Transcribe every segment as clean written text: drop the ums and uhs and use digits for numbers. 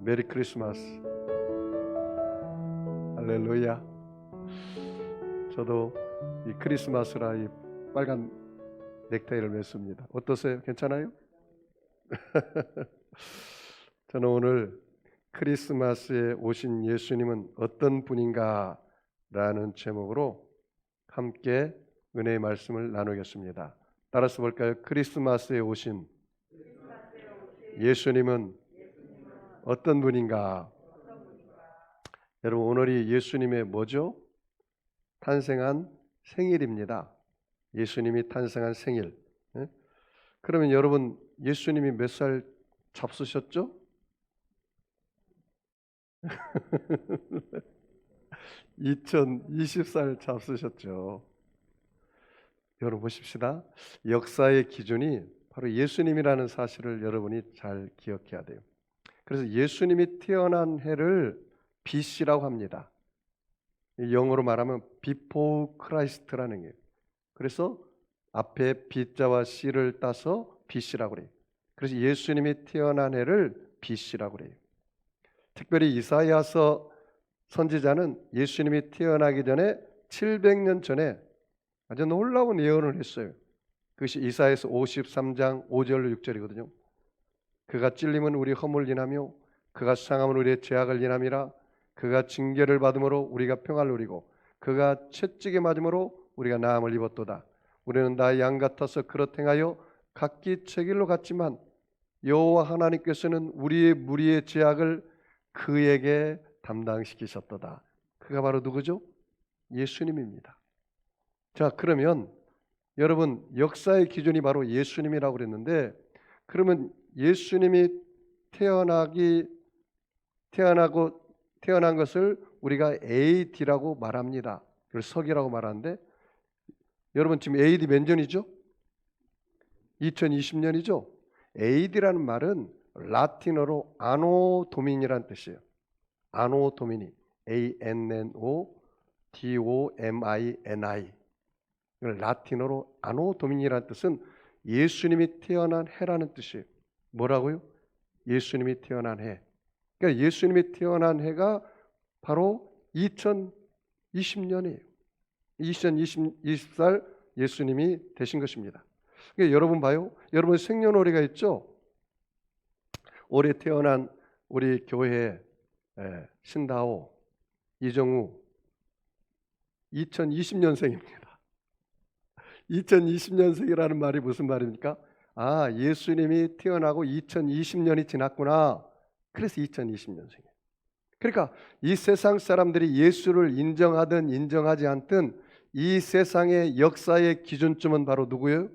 메리 크리스마스. 할렐루야. 저도 이 크리스마스라 이 빨간 넥타이를 맸습니다. 어떠세요? 괜찮아요? 저는 오늘 크리스마스에 오신 예수님은 어떤 분인가 라는 제목으로 함께 은혜의 말씀을 나누겠습니다. 따라서 볼까요? 크리스마스에 오신 예수님은 어떤 분인가? 여러분, 오늘이 예수님의 뭐죠? 탄생한 생일입니다. 예수님이 탄생한 생일. 예? 그러면 여러분, 예수님이 몇 살 잡수셨죠? 2020살 잡수셨죠. 여러분 보십시다. 역사의 기준이 바로 예수님이라는 사실을 여러분이 잘 기억해야 돼요. 그래서 예수님이 태어난 해를 BC라고 합니다. 영어로 말하면 Before Christ라는 거예요. 그래서 앞에 B자와 C를 따서 BC라고 그래요. 그래서 예수님이 태어난 해를 BC라고 그래요. 특별히 이사야서 선지자는 예수님이 태어나기 전에 700년 전에 아주 놀라운 예언을 했어요. 그것이 이사야서 53장 5절 6절이거든요. 그가 찔림은 우리 허물을 인하며 그가 상함은 우리의 죄악을 인함이라. 그가 징계를 받음으로 우리가 평화를 누리고 그가 채찍에 맞음으로 우리가 나음을 입었도다. 우리는 다 양 같아서 그렇 행하여 각기 제 길로 갔지만 여호와 하나님께서는 우리의 무리의 죄악을 그에게 담당시키셨도다. 그가 바로 누구죠? 예수님입니다. 자, 그러면 여러분, 역사의 기준이 바로 예수님이라고 그랬는데, 그러면 예수님이 태어난 것을 우리가 AD라고 말합니다. 그걸 서기라고 말하는데, 여러분 지금 AD 몇 년이죠? 2020년이죠? AD라는 말은 라틴어로 아노 도미니라는 뜻이에요. 아노 도미니, ANNO DOMINI. 라틴어로 아노 도미니라는 뜻은 예수님이 태어난 해라는 뜻이에요. 뭐라고요? 예수님이 태어난 해. 그러니까 예수님이 태어난 해가 바로 2020년이에요. 2020살 예수님이 되신 것입니다. 그러니까 여러분 봐요. 여러분 생년월일가 있죠? 올해 태어난 우리 교회 신다호, 이정우 2020년생입니다. 2020년생이라는 말이 무슨 말입니까? 아, 예수님이 태어나고 2020년이 지났구나. 그래서 2020년생이에요. 그러니까 이 세상 사람들이 예수를 인정하든 인정하지 않든 이 세상의 역사의 기준점은 바로 누구예요?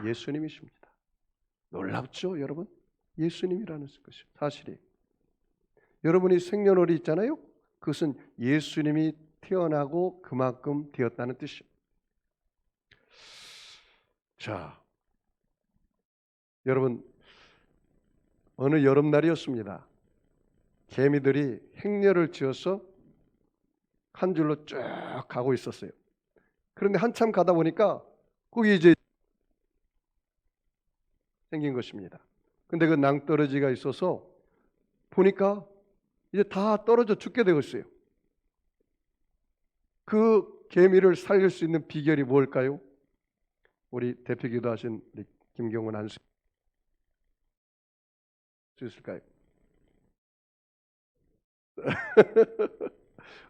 예수님이십니다. 놀랍죠, 여러분? 예수님이라는 것이 사실이에요. 여러분이 생년월일 있잖아요. 그것은 예수님이 태어나고 그만큼 되었다는 뜻이에요. 자, 여러분, 어느 여름날이었습니다. 개미들이 행렬을 지어서 한 줄로 쭉 가고 있었어요. 그런데 한참 가다 보니까 거기 이제 생긴 것입니다. 근데 그 낭떠러지가 있어서 보니까 이제 다 떨어져 죽게 되었어요. 그 개미를 살릴 수 있는 비결이 뭘까요? 우리 대표 기도하신 김경훈 안수 있을까요?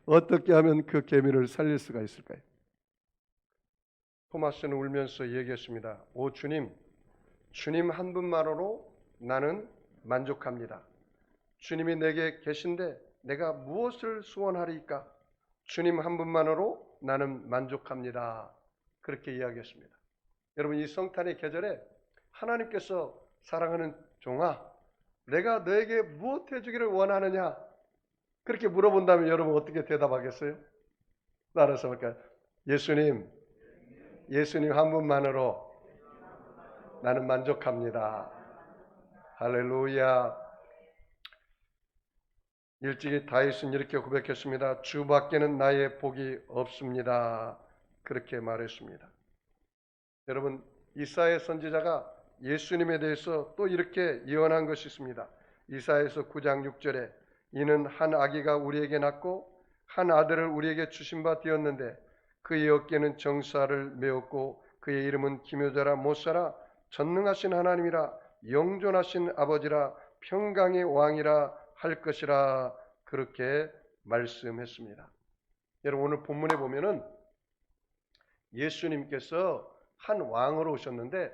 어떻게 하면 그 개미를 살릴 수가 있을까요? 토마스는 울면서 얘기했습니다. 오 주님, 주님 한 분만으로 나는 만족합니다. 주님이 내게 계신데 내가 무엇을 소원하리까? 주님 한 분만으로 나는 만족합니다. 그렇게 이야기했습니다. 여러분, 이 성탄의 계절에 하나님께서 사랑하는 종아, 내가 너에게 무엇 해주기를 원하느냐? 그렇게 물어본다면 여러분 어떻게 대답하겠어요? 따라서 볼까요? 예수님 한 분만으로 나는 만족합니다. 할렐루야. 일찍이 다윗은 이렇게 고백했습니다. 주밖에는 나의 복이 없습니다. 그렇게 말했습니다. 여러분, 이사야 선지자가 예수님에 대해서 또 이렇게 예언한 것이 있습니다. 이사야서 9장 6절에 이는 한 아기가 우리에게 낳고 한 아들을 우리에게 주신 바 되었는데 그의 어깨는 정사를 메었고 그의 이름은 기묘자라 못살아 전능하신 하나님이라 영존하신 아버지라 평강의 왕이라 할 것이라 그렇게 말씀했습니다. 여러분 오늘 본문에 보면은 예수님께서 한 왕으로 오셨는데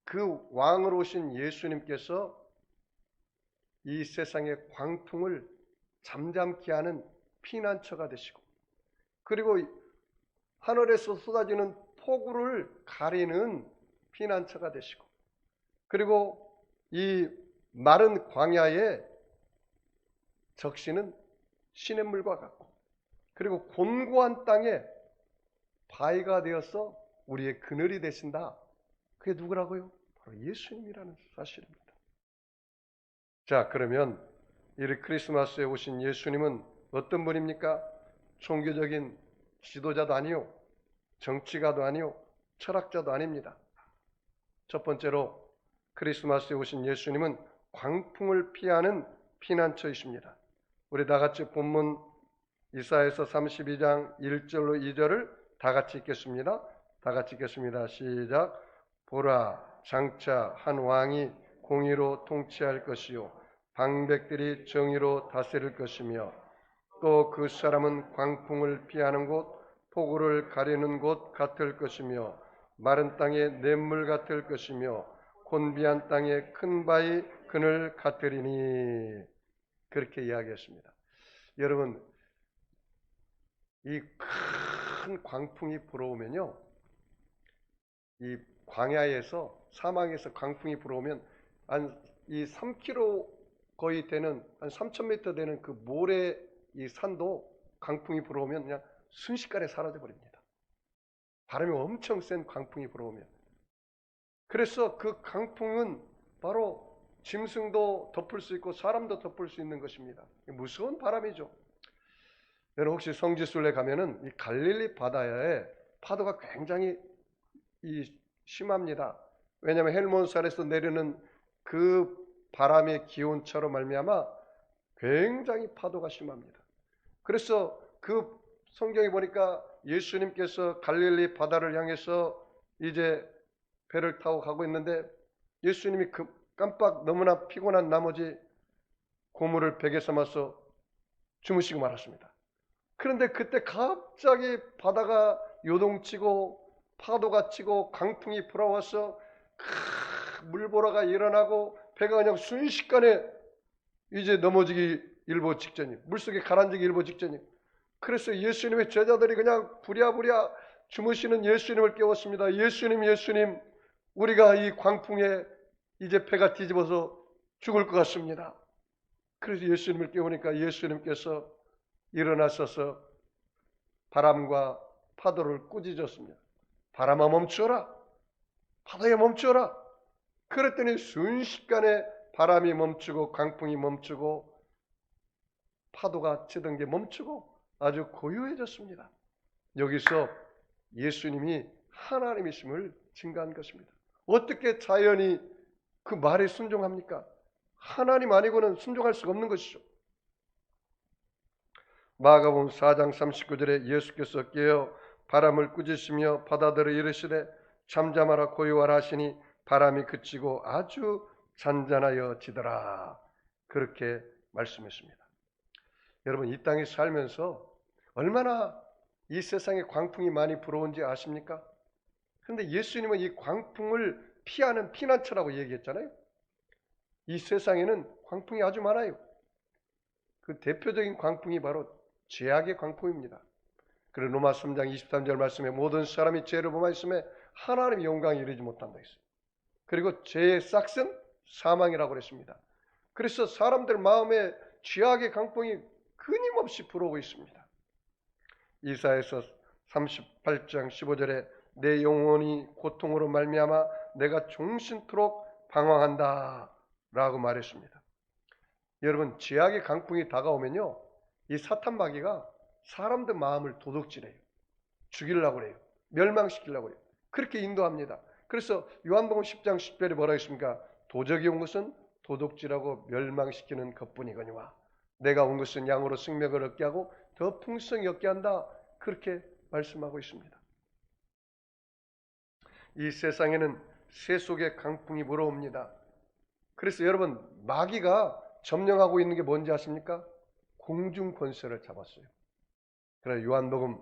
그 왕으로 오신 예수님께서 이 세상의 광풍을 잠잠케 하는 피난처가 되시고 그리고 하늘에서 쏟아지는 폭우를 가리는 피난처가 되시고 그리고 이 마른 광야에 적시는 시냇물과 같고 그리고 곤고한 땅에 바위가 되어서 우리의 그늘이 되신다. 그게 누구라고요? 바로 예수님이라는 사실입니다. 자, 그러면 이 크리스마스에 오신 예수님은 어떤 분입니까? 종교적인 지도자도 아니요, 정치가도 아니요, 철학자도 아닙니다. 첫 번째로 크리스마스에 오신 예수님은 광풍을 피하는 피난처이십니다. 우리 다 같이 본문 이사야서 32장 1절로 2절을 다 같이 읽겠습니다. 다 같이 읽겠습니다. 시작. 보라, 장차 한 왕이 공의로 통치할 것이요 방백들이 정의로 다스릴 것이며 또 그 사람은 광풍을 피하는 곳, 폭우를 가리는 곳 같을 것이며 마른 땅에 냇물 같을 것이며 곤비한 땅에 큰 바위 그늘 같으리니 그렇게 이야기했습니다. 여러분 이 큰 광풍이 불어오면요 이 광야에서 사막에서 광풍이 불어오면 한 이 3km 거의 되는 한 3,000m 되는 그 모래 이 산도 광풍이 불어오면 그냥 순식간에 사라져 버립니다. 바람이 엄청 센 광풍이 불어오면 그래서 그 강풍은 바로 짐승도 덮을 수 있고 사람도 덮을 수 있는 것입니다. 무서운 바람이죠. 여러분 혹시 성지순례 가면은 이 갈릴리 바다에 파도가 굉장히 심합니다. 왜냐하면 헬몬산에서 내리는 그 바람의 기온차로 말미암아 굉장히 파도가 심합니다. 그래서 그 성경에 보니까 예수님께서 갈릴리 바다를 향해서 이제 배를 타고 가고 있는데 예수님이 깜빡 너무나 피곤한 나머지 고물을 베개 삼아서 주무시고 말았습니다. 그런데 그때 갑자기 바다가 요동치고 파도가 치고 강풍이 불어와서 물보라가 일어나고 배가 그냥 순식간에 이제 넘어지기 일보 직전이에요. 물속에 가라앉기 일보 직전이에요. 그래서 예수님의 제자들이 그냥 부랴부랴 주무시는 예수님을 깨웠습니다. 예수님, 예수님, 우리가 이 광풍에 이제 배가 뒤집어서 죽을 것 같습니다. 그래서 예수님을 깨우니까 예수님께서 일어나셔서 바람과 파도를 꾸짖었습니다. 바람아 멈추어라. 파도야 멈추어라. 그랬더니 순식간에 바람이 멈추고 강풍이 멈추고 파도가 치던 게 멈추고 아주 고요해졌습니다. 여기서 예수님이 하나님이심을 증거한 것입니다. 어떻게 자연이 그 말에 순종합니까? 하나님 아니고는 순종할 수가 없는 것이죠. 마가복음 4장 39절에 예수께서 깨어 바람을 꾸짖으시며 바다들을 이르시되 잠잠하라 고요하라 하시니 바람이 그치고 아주 잔잔하여지더라. 그렇게 말씀했습니다. 여러분 이 땅에 살면서 얼마나 이 세상에 광풍이 많이 불어온지 아십니까? 그런데 예수님은 이 광풍을 피하는 피난처라고 얘기했잖아요. 이 세상에는 광풍이 아주 많아요. 그 대표적인 광풍이 바로 죄악의 광풍입니다. 그리고 로마 3장 23절 말씀에 모든 사람이 죄를 범하였음에 하나님의 영광에 이르지 못한다 했어요. 그리고 죄의 싹은 사망이라고 그랬습니다. 그래서 사람들 마음에 죄악의 강풍이 끊임없이 불어오고 있습니다. 이사야서 38장 15절에 내 영혼이 고통으로 말미암아 내가 종신토록 방황한다 라고 말했습니다. 여러분 죄악의 강풍이 다가오면요 이 사탄 마귀가 사람들 마음을 도둑질해요. 죽이려고 해요. 멸망시키려고 해요. 그렇게 인도합니다. 그래서 요한복음 10장 10절에 뭐라 했습니까? 도적이 온 것은 도둑질하고 멸망시키는 것뿐이거니와 내가 온 것은 양으로 생명을 얻게 하고 더 풍성히 얻게 한다. 그렇게 말씀하고 있습니다. 이 세상에는 세속의 강풍이 불어옵니다. 그래서 여러분, 마귀가 점령하고 있는 게 뭔지 아십니까? 공중 권세를 잡았어요. 그러나 요한복음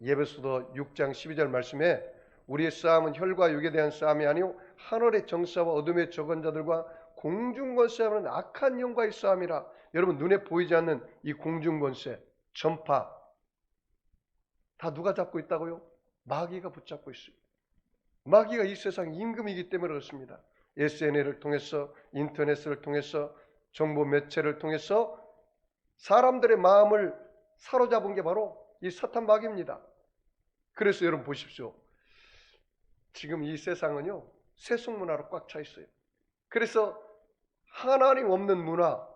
예배소서 6장 12절 말씀에 우리의 싸움은 혈과 육에 대한 싸움이 아니요 하늘의 정사와 어둠의 저권자들과 공중 권세하는 악한 영과의 싸움이라. 여러분, 눈에 보이지 않는 이 공중 권세, 전파 다 누가 잡고 있다고요? 마귀가 붙잡고 있어요. 마귀가 이 세상 임금이기 때문에 그렇습니다. SNL을 통해서, 인터넷을 통해서, 정보 매체를 통해서 사람들의 마음을 사로잡은 게 바로 이 사탄 마귀입니다. 그래서 여러분 보십시오. 지금 이 세상은요, 세속 문화로 꽉 차 있어요. 그래서 하나님 없는 문화,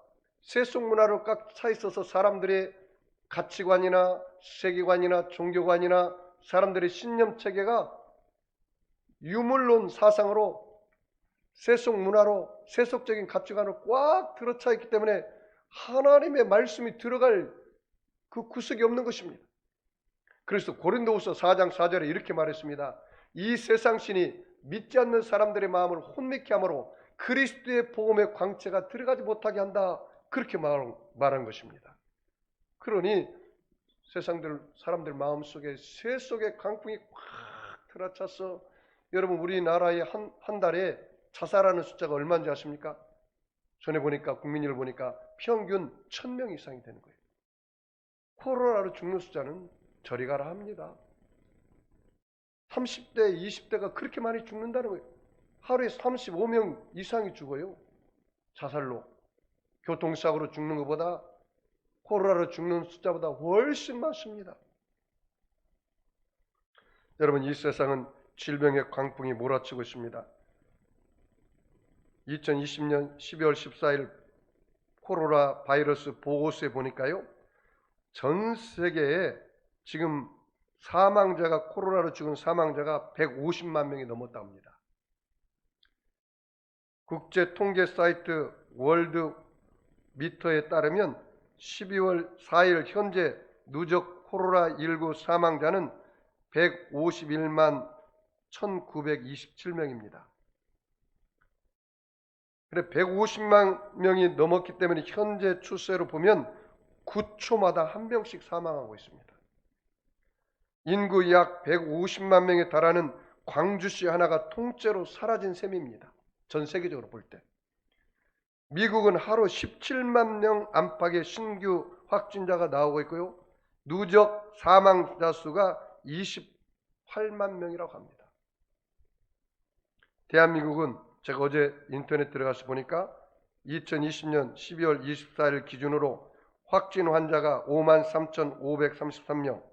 세속 문화로 꽉 차 있어서 사람들의 가치관이나 세계관이나 종교관이나 사람들의 신념 체계가 유물론 사상으로 세속 문화로 세속적인 가치관으로 꽉 들어차 있기 때문에 하나님의 말씀이 들어갈 그 구석이 없는 것입니다. 그래서 고린도후서 4장 4절에 이렇게 말했습니다. 이 세상 신이 믿지 않는 사람들의 마음을 혼미케 함으로 그리스도의 복음의 광채가 들어가지 못하게 한다. 그렇게 말한 것입니다. 그러니 사람들 마음속에 세속의 강풍이 꽉 들어차서 여러분 우리나라의 한 달에 자살하는 숫자가 얼마인지 아십니까? 전에 보니까 국민율 보니까 평균 1000명 이상이 되는 거예요. 코로나로 죽는 숫자는 저리 가라 합니다. 30대, 20대가 그렇게 많이 죽는다는 거예요. 하루에 35명 이상이 죽어요. 자살로. 교통사고로 죽는 것보다 코로나로 죽는 숫자보다 훨씬 많습니다. 여러분, 이 세상은 질병의 광풍이 몰아치고 있습니다. 2020년 12월 14일 코로나 바이러스 보고서에 보니까요, 전 세계에 지금 코로나로 죽은 사망자가 150만 명이 넘었다고 합니다. 국제 통계 사이트 월드 미터에 따르면 12월 4일 현재 누적 코로나19 사망자는 151만 1927명입니다. 그래 150만 명이 넘었기 때문에 현재 추세로 보면 9초마다 한 명씩 사망하고 있습니다. 인구 약 150만 명에 달하는 광주시 하나가 통째로 사라진 셈입니다. 전 세계적으로 볼 때. 미국은 하루 17만 명 안팎의 신규 확진자가 나오고 있고요. 누적 사망자 수가 28만 명이라고 합니다. 대한민국은 제가 어제 인터넷 들어가서 보니까 2020년 12월 24일 기준으로 확진 환자가 53,533명,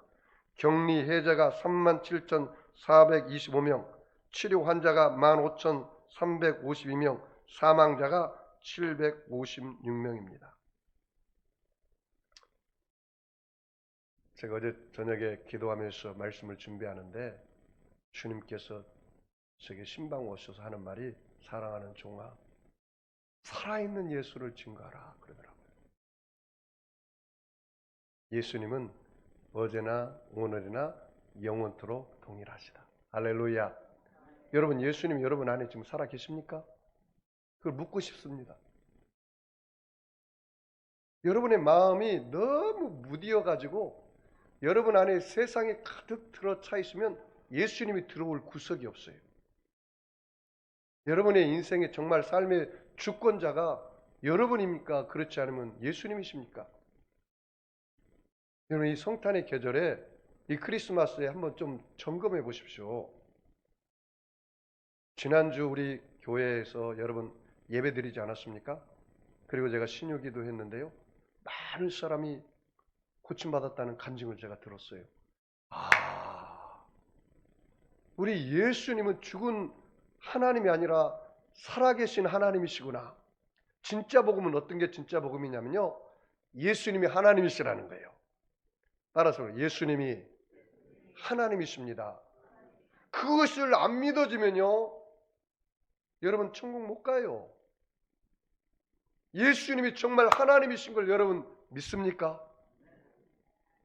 격리 해제가 37,425명, 치료 환자가 15,352명, 사망자가 756명입니다. 제가 어제 저녁에 기도하면서 말씀을 준비하는데 주님께서 제게 신방 오셔서 하는 말이 사랑하는 종아, 살아있는 예수를 증거하라 그러더라고요. 예수님은 어제나 오늘이나 영원토록 동일하시다. 할렐루야. 여러분, 예수님 여러분 안에 지금 살아 계십니까? 그걸 묻고 싶습니다. 여러분의 마음이 너무 무디어가지고 여러분 안에 세상에 가득 들어차 있으면 예수님이 들어올 구석이 없어요. 여러분의 인생의 정말 삶의 주권자가 여러분입니까? 그렇지 않으면 예수님이십니까? 여러분, 이 성탄의 계절에 이 크리스마스에 한번 좀 점검해 보십시오. 지난주 우리 교회에서 여러분 예배 드리지 않았습니까? 그리고 제가 신유기도 했는데요. 많은 사람이 고침받았다는 간증을 제가 들었어요. 우리 예수님은 죽은 하나님이 아니라 살아계신 하나님이시구나. 진짜 복음은 어떤 게 진짜 복음이냐면요, 예수님이 하나님이시라는 거예요. 따라서 예수님이 하나님이십니다. 그것을 안 믿어지면요, 여러분 천국 못 가요. 예수님이 정말 하나님이신 걸 여러분 믿습니까?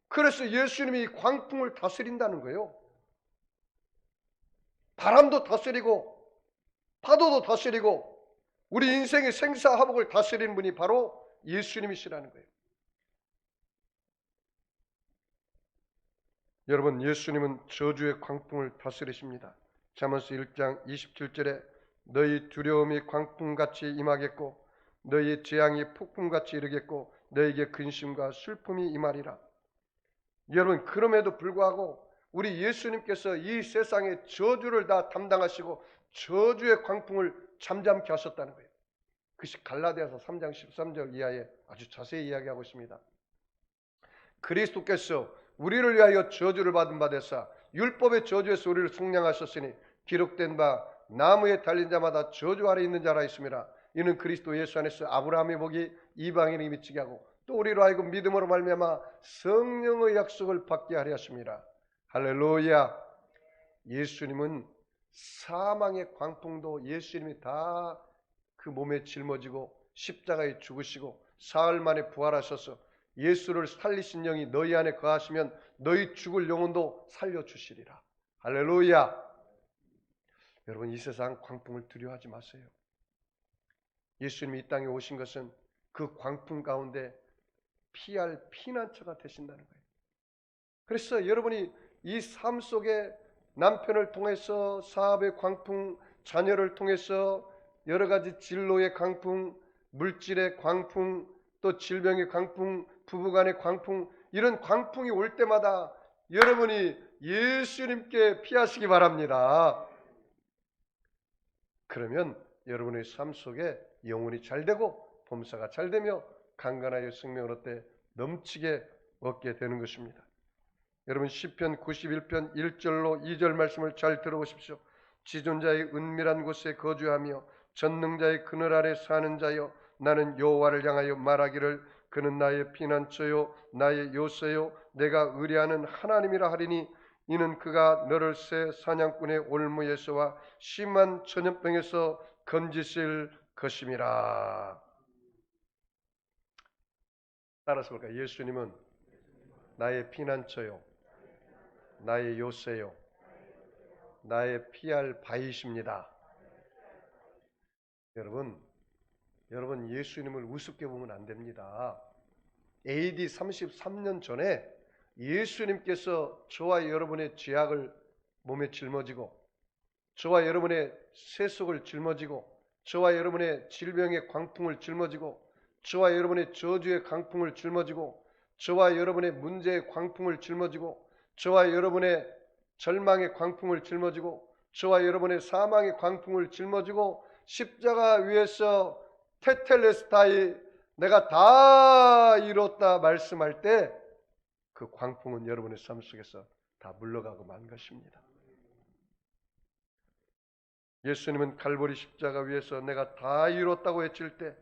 그래서 예수님이 광풍을 다스린다는 거예요. 바람도 다스리고 파도도 다스리고 우리 인생의 생사화복을 다스리는 분이 바로 예수님이시라는 거예요. 여러분, 예수님은 저주의 광풍을 다스리십니다. 잠언서 1장 27절에 너희 두려움이 광풍같이 임하겠고 너희 재앙이 폭풍같이 이르겠고 너에게 근심과 슬픔이 임하리라. 여러분, 그럼에도 불구하고 우리 예수님께서 이 세상의 저주를 다 담당하시고 저주의 광풍을 잠잠케 하셨다는 거예요. 그것이 갈라디아서 3장 13절 이하에 아주 자세히 이야기하고 있습니다. 그리스도께서 우리를 위하여 저주를 받은 바 되사 율법의 저주에서 우리를 속량하셨으니 기록된 바 나무에 달린 자마다 저주 아래 있는 자라 있음이라. 이는 그리스도 예수 안에서 아브라함의 복이 이방인에게 미치게 하고 또 우리로 하여금 믿음으로 말미암아 성령의 약속을 받게 하려 하심이라. 할렐루야. 예수님은 사망의 광풍도 예수님이 다 그 몸에 짊어지고 십자가에 죽으시고 사흘 만에 부활하셔서 예수를 살리신 영이 너희 안에 거하시면 너희 죽을 영혼도 살려주시리라. 할렐루야. 여러분, 이 세상 광풍을 두려워하지 마세요. 예수님이 이 땅에 오신 것은 그 광풍 가운데 피할 피난처가 되신다는 거예요. 그래서 여러분이 이 삶 속에 남편을 통해서 사업의 광풍, 자녀를 통해서 여러 가지 진로의 광풍, 물질의 광풍, 또 질병의 광풍, 부부간의 광풍, 이런 광풍이 올 때마다 여러분이 예수님께 피하시기 바랍니다. 그러면 여러분의 삶 속에 영혼이 잘되고 범사가 잘되며 강건하여 생명을 얻되 넘치게 얻게 되는 것입니다. 여러분, 시편 91편 1절로 2절 말씀을 잘 들어보십시오. 지존자의 은밀한 곳에 거주하며 전능자의 그늘 아래 사는 자여, 나는 여호와를 향하여 말하기를 그는 나의 피난처요 나의 요새요 내가 의뢰하는 하나님이라 하리니 이는 그가 너를 새 사냥꾼의 올무에서와 심한 전염병에서 건지실 것임이라. 따라서 볼까요? 예수님은 나의 피난처요 나의 요새요 나의 피할 바위십니다. 여러분 예수님을 우습게 보면 안 됩니다. AD 33년 전에 예수님께서 저와 여러분의 죄악을 몸에 짊어지고 저와 여러분의 세속을 짊어지고 저와 여러분의 질병의 광풍을 짊어지고 저와 여러분의 저주의 광풍을 짊어지고 저와 여러분의 문제의 광풍을 짊어지고 저와 여러분의 절망의 광풍을 짊어지고 저와 여러분의 사망의 광풍을 짊어지고 십자가 위에서 테텔레스타이 내가 다 이뤘다 말씀할 때 그 광풍은 여러분의 삶 속에서 다 물러가고 만 것입니다. 예수님은 갈보리 십자가 위에서 내가 다 이뤘다고 외칠 때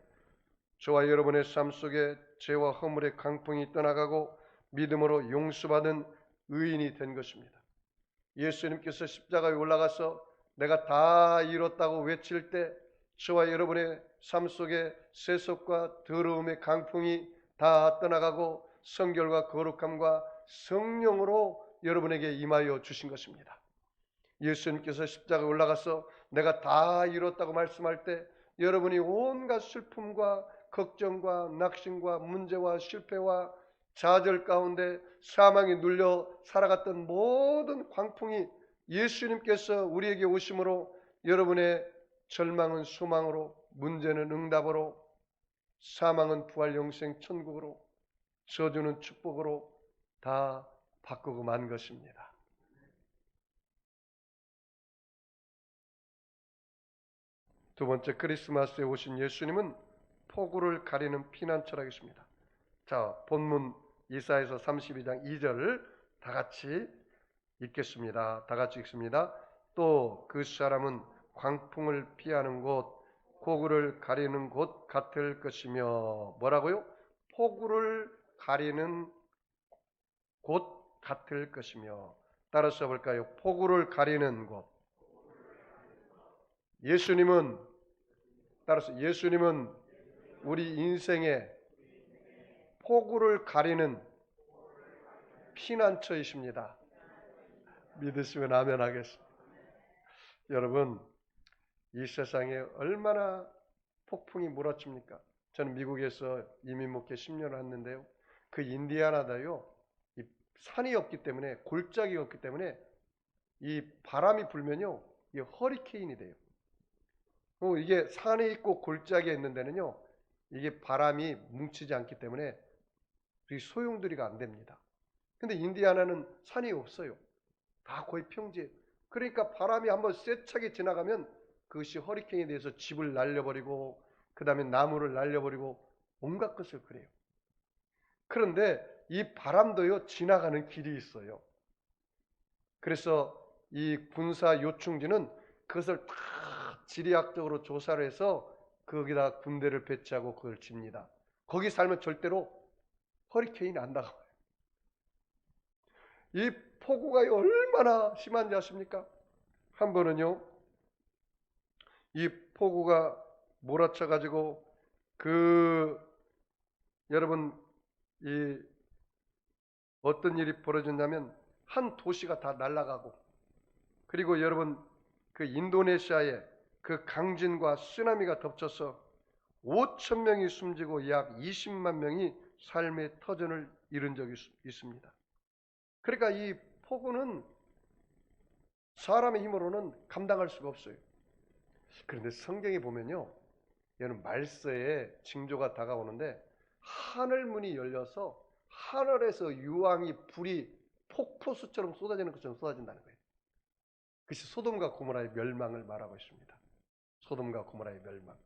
저와 여러분의 삶 속에 죄와 허물의 광풍이 떠나가고 믿음으로 용서받은 의인이 된 것입니다. 예수님께서 십자가에 올라가서 내가 다 이뤘다고 외칠 때 저와 여러분의 삶 속에 세속과 더러움의 강풍이 다 떠나가고 성결과 거룩함과 성령으로 여러분에게 임하여 주신 것입니다. 예수님께서 십자가에 올라가서 내가 다 이뤘다고 말씀할 때 여러분이 온갖 슬픔과 걱정과 낙심과 문제와 실패와 좌절 가운데 사망에 눌려 살아갔던 모든 광풍이 예수님께서 우리에게 오심으로 여러분의 절망은 소망으로, 문제는 응답으로, 사망은 부활 영생 천국으로, 저주는 축복으로 다 바꾸고 만 것입니다. 두 번째, 크리스마스에 오신 예수님은 폭우를 가리는 피난처라고 했습니다. 자, 본문 이사야서 32장 2절을 다 같이 읽겠습니다. 다 같이 읽습니다. 또 그 사람은 광풍을 피하는 곳, 폭우를 가리는 곳 같을 것이며, 뭐라고요? 폭우를 가리는 곳 같을 것이며. 따라서 볼까요? 폭우를 가리는 곳. 예수님은 우리 인생의 폭우를 가리는 피난처이십니다. 믿으시면 아멘 하겠습니다. 여러분, 이 세상에 얼마나 폭풍이 몰아칩니까? 저는 미국에서 이민 목회 10년을 했는데요. 그 인디아나다요. 이 산이 없기 때문에, 골짜기가 없기 때문에 이 바람이 불면요. 이게 허리케인이 돼요. 이게 산이 있고 골짜기에 있는 데는요. 이게 바람이 뭉치지 않기 때문에 소용돌이가 안 됩니다. 근데 인디아나는 산이 없어요. 다 거의 평지예요. 그러니까 바람이 한번 세차게 지나가면 그것이 허리케인에 대해서 집을 날려버리고 그 다음에 나무를 날려버리고 온갖 것을 그래요. 그런데 이 바람도요 지나가는 길이 있어요. 그래서 이 군사 요충지는 그것을 다 지리학적으로 조사를 해서 거기다 군대를 배치하고 그걸 집니다. 거기 살면 절대로 허리케인이 안 나가요. 이 폭우가 얼마나 심한지 아십니까? 한 번은요, 이 폭우가 몰아쳐가지고 여러분 이 어떤 일이 벌어졌냐면 한 도시가 다 날아가고 그리고 여러분 그 인도네시아에 그 강진과 쓰나미가 덮쳐서 5천 명이 숨지고 약 20만 명이 삶의 터전을 잃은 적이 있습니다. 그러니까 이 폭우는 사람의 힘으로는 감당할 수가 없어요. 그런데 성경에 보면요, 여러분 말세에 징조가 다가오는데 하늘문이 열려서 하늘에서 유황이 불이 폭포수처럼 쏟아지는 것처럼 쏟아진다는 거예요. 그것이 소돔과 고모라의 멸망을 말하고 있습니다. 소돔과 고모라의 멸망.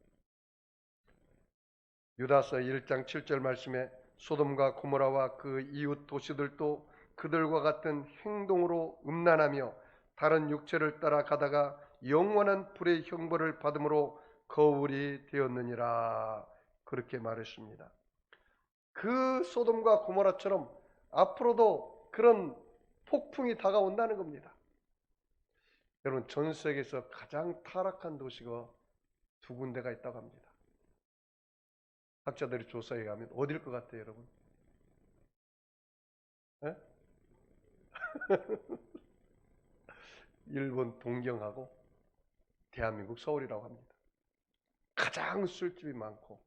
유다서 1장 7절 말씀에 소돔과 고모라와 그 이웃 도시들도 그들과 같은 행동으로 음란하며 다른 육체를 따라가다가 영원한 불의 형벌을 받음으로 거울이 되었느니라. 그렇게 말했습니다. 그 소돔과 고모라처럼 앞으로도 그런 폭풍이 다가온다는 겁니다. 여러분 전 세계에서 가장 타락한 도시가 두 군데가 있다고 합니다. 학자들이 조사해 가면 어딜 것 같아요, 여러분? 네? 일본 동경하고 대한민국 서울이라고 합니다. 가장 술집이 많고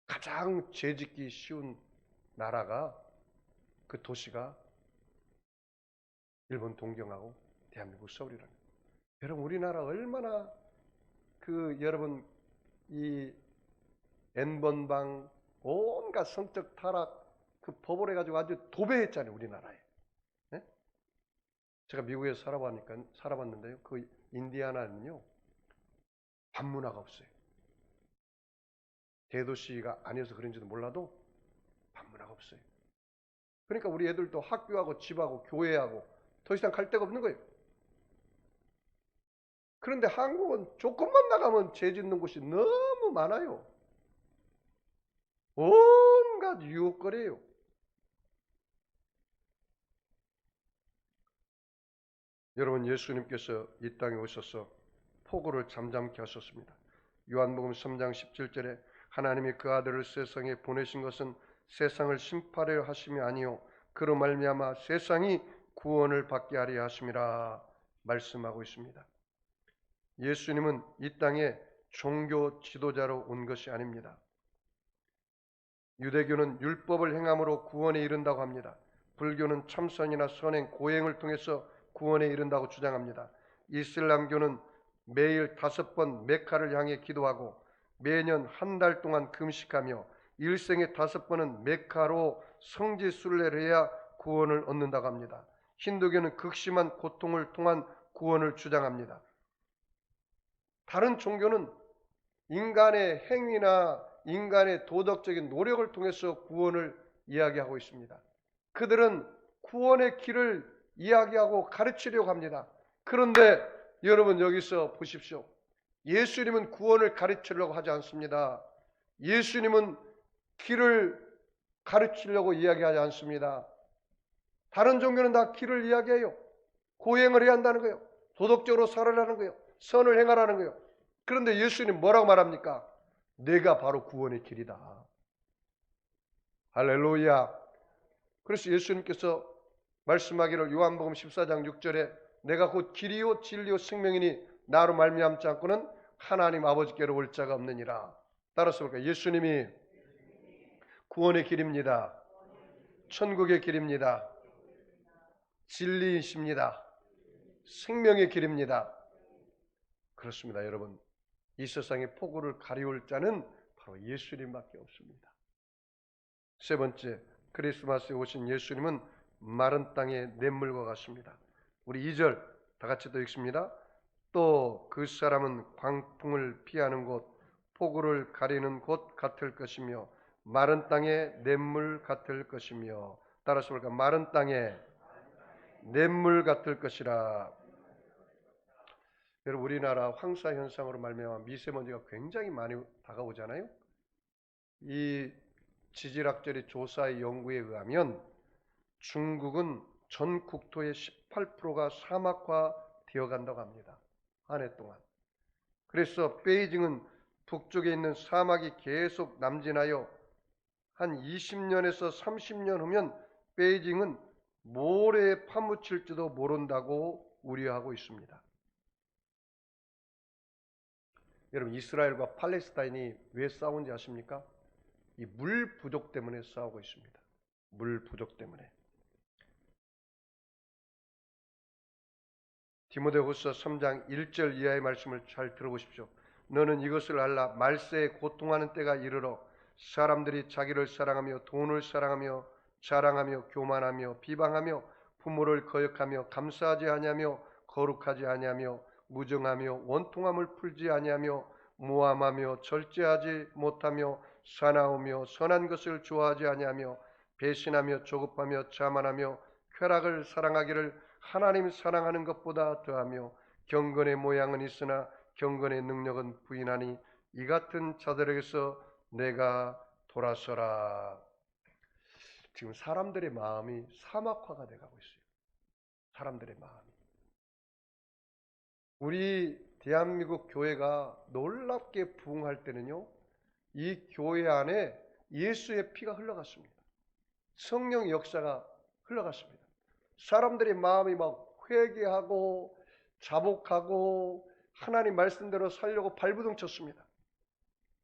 가장 죄짓기 쉬운 나라가 그 도시가 일본 동경하고 대한민국 서울이랍니다. 여러분 우리나라 얼마나 여러분 이 N번방 온갖 성적 타락 법을 해가지고 아주 도배했잖아요, 우리나라에. 네? 제가 미국에서 살아봤는데요. 그 인디아나는요, 반문화가 없어요. 대도시가 아니어서 그런지도 몰라도 반문화가 없어요. 그러니까 우리 애들도 학교하고 집하고 교회하고 더 이상 갈 데가 없는 거예요. 그런데 한국은 조금만 나가면 죄 짓는 곳이 너무 많아요. 온갖 유혹거리예요. 여러분 예수님께서 이 땅에 오셔서 폭우를 잠잠케 하셨습니다. 요한복음 3장 17절에 하나님이 그 아들을 세상에 보내신 것은 세상을 심판하려 하심이 아니요 그로 말미암아 세상이 구원을 받게 하려 하심이라 말씀하고 있습니다. 예수님은 이 땅에 종교 지도자로 온 것이 아닙니다. 유대교는 율법을 행함으로 구원에 이른다고 합니다. 불교는 참선이나 선행, 고행을 통해서 구원에 이른다고 주장합니다. 이슬람교는 매일 5번 메카를 향해 기도하고 매년 한 달 동안 금식하며 일생에 5번은 메카로 성지순례를 해야 구원을 얻는다고 합니다. 힌두교는 극심한 고통을 통한 구원을 주장합니다. 다른 종교는 인간의 행위나 인간의 도덕적인 노력을 통해서 구원을 이야기하고 있습니다. 그들은 구원의 길을 이야기하고 가르치려고 합니다. 그런데 여러분 여기서 보십시오. 예수님은 구원을 가르치려고 하지 않습니다. 예수님은 길을 가르치려고 이야기하지 않습니다. 다른 종교는 다 길을 이야기해요. 고행을 해야 한다는 거예요. 도덕적으로 살아라는 거예요. 선을 행하라는 거예요. 그런데 예수님 뭐라고 말합니까? 내가 바로 구원의 길이다. 할렐루야. 그래서 예수님께서 말씀하기를 요한복음 14장 6절에 내가 곧 길이요 진리요 생명이니 나로 말미암지 않고는 하나님 아버지께로 올 자가 없느니라. 따라서 볼까요? 예수님이 구원의 길입니다. 천국의 길입니다. 진리이십니다. 생명의 길입니다. 그렇습니다, 여러분. 이 세상의 폭우를 가리울 자는 바로 예수님밖에 없습니다. 세 번째, 크리스마스에 오신 예수님은 마른 땅의 냇물과 같습니다. 우리 2절 다 같이 더 읽습니다. 또 그 사람은 광풍을 피하는 곳, 폭우를 가리는 곳 같을 것이며 마른 땅의 냇물 같을 것이며. 따라서 볼까? 마른 땅의 냇물 같을 것이라. 여러분, 우리나라 황사 현상으로 말미암아 미세먼지가 굉장히 많이 다가오잖아요. 이 지질학자의 조사의 연구에 의하면 중국은 전 국토의 18%가 사막화 되어 간다고 합니다. 한 해 동안. 그래서 베이징은 북쪽에 있는 사막이 계속 남진하여 한 20년에서 30년 후면 베이징은 모래에 파묻힐지도 모른다고 우려하고 있습니다. 여러분, 이스라엘과 팔레스타인이 왜 싸운지 아십니까? 이 물 부족 때문에 싸우고 있습니다. 물 부족 때문에. 디모데후서 3장 1절 이하의 말씀을 잘 들어보십시오. 너는 이것을 알라. 말세에 고통하는 때가 이르러 사람들이 자기를 사랑하며 돈을 사랑하며 자랑하며 교만하며 비방하며 부모를 거역하며 감사하지 아니하며 거룩하지 아니하며 무정하며 원통함을 풀지 아니하며 모함하며 절제하지 못하며 사나우며 선한 것을 좋아하지 아니하며 배신하며 조급하며 자만하며 쾌락을 사랑하기를 하나님 사랑하는 것보다 더하며 경건의 모양은 있으나 경건의 능력은 부인하니 이 같은 자들에게서 내가 돌아서라. 지금 사람들의 마음이 사막화가 돼가고 있어요. 사람들의 마음이. 우리 대한민국 교회가 놀랍게 부흥할 때는요, 이 교회 안에 예수의 피가 흘러갔습니다. 성령의 역사가 흘러갔습니다. 사람들의 마음이 막 회개하고 자복하고 하나님 말씀대로 살려고 발부둥 쳤습니다.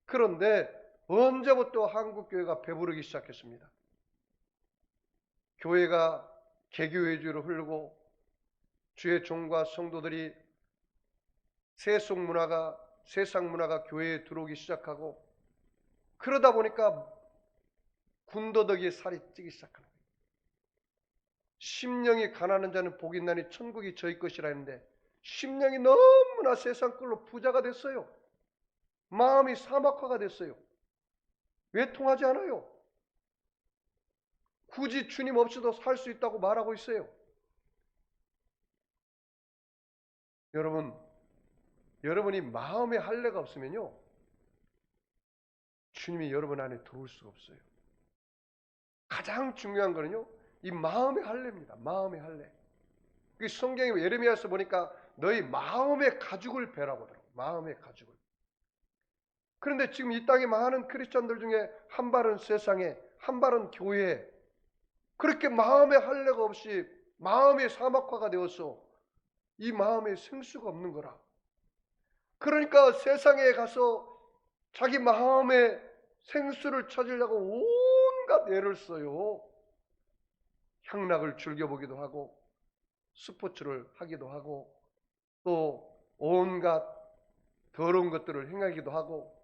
그런데 언제부터 한국교회가 배부르기 시작했습니다. 교회가 개교회주로 흐르고 주의 종과 성도들이 세상 문화가 교회에 들어오기 시작하고, 그러다 보니까 군더더기에 살이 찌기 시작하는 거예요. 심령이 가난한 자는 복이 있나니 천국이 저희 것이라 했는데 심령이 너무나 세상 꼴로 부자가 됐어요. 마음이 사막화가 됐어요. 왜 통하지 않아요? 굳이 주님 없이도 살 수 있다고 말하고 있어요. 여러분이 마음에 할례가 없으면요, 주님이 여러분 안에 들어올 수가 없어요. 가장 중요한 거는요, 이 마음의 할례입니다. 마음의 할례. 성경에 예레미야서 보니까 너희 마음의 가죽을 베라고 하더라고요. 마음의 가죽을. 그런데 지금 이 땅에 많은 크리스천들 중에 한 발은 세상에, 한 발은 교회에 그렇게 마음의 할례가 없이 마음의 사막화가 되어서 이 마음에 생수가 없는 거라. 그러니까 세상에 가서 자기 마음의 생수를 찾으려고 온갖 애를 써요. 향락을 즐겨보기도 하고 스포츠를 하기도 하고 또 온갖 더러운 것들을 행하기도 하고